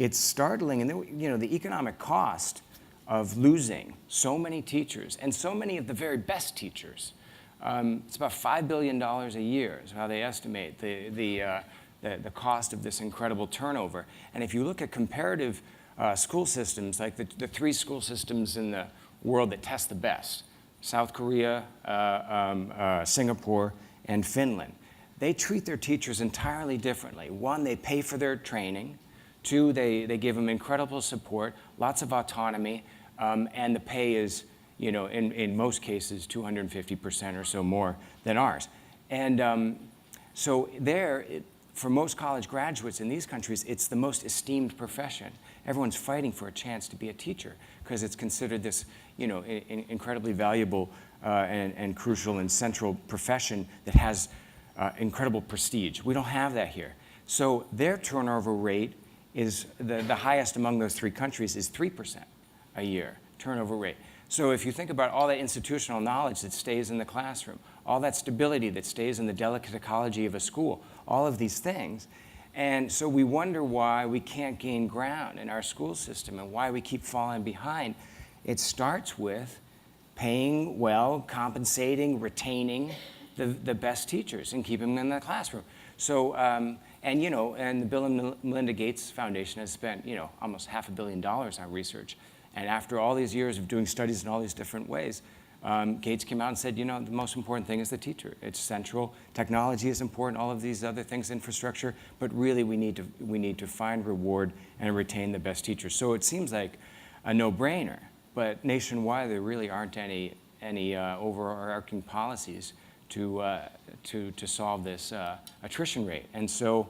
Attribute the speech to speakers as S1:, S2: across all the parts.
S1: it's startling. And then, you know, the economic cost of losing so many teachers and so many of the very best teachers. It's about $5 billion a year is how they estimate the cost of this incredible turnover. And if you look at comparative school systems, like the three school systems in the world that test the best, South Korea, Singapore, and Finland, they treat their teachers entirely differently. One, they pay for their training. Two, they give them incredible support, lots of autonomy, and the pay is, you know, in most cases, 250% or so more than ours. And so there, for most college graduates in these countries, it's the most esteemed profession. Everyone's fighting for a chance to be a teacher because it's considered this, you know, incredibly valuable and crucial and central profession that has incredible prestige. We don't have that here. So their turnover rate is the highest among those three countries is 3% a year turnover rate. So if you think about all that institutional knowledge that stays in the classroom, all that stability that stays in the delicate ecology of a school, all of these things, and so we wonder why we can't gain ground in our school system and why we keep falling behind. It starts with paying well, compensating, retaining the best teachers and keeping them in the classroom. So, and you know, and the Bill and Melinda Gates Foundation has spent, you know, almost $500 million on research. And after all these years of doing studies in all these different ways, Gates came out and said, you know, the most important thing is the teacher. It's central. Technology is important, all of these other things, infrastructure, but really we need to find, reward, and retain the best teachers. So it seems like a no-brainer, but nationwide there really aren't any overarching policies to solve this attrition rate. And so,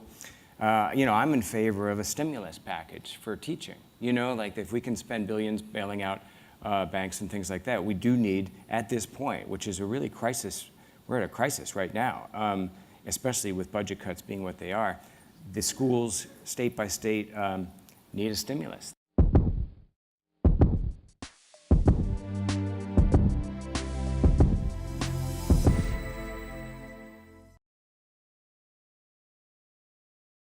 S1: you know, I'm in favor of a stimulus package for teaching. You know, like if we can spend billions bailing out banks and things like that, we do need, at this point, which is a really crisis, we're at a crisis right now, especially with budget cuts being what they are, the schools, state by state, need a stimulus.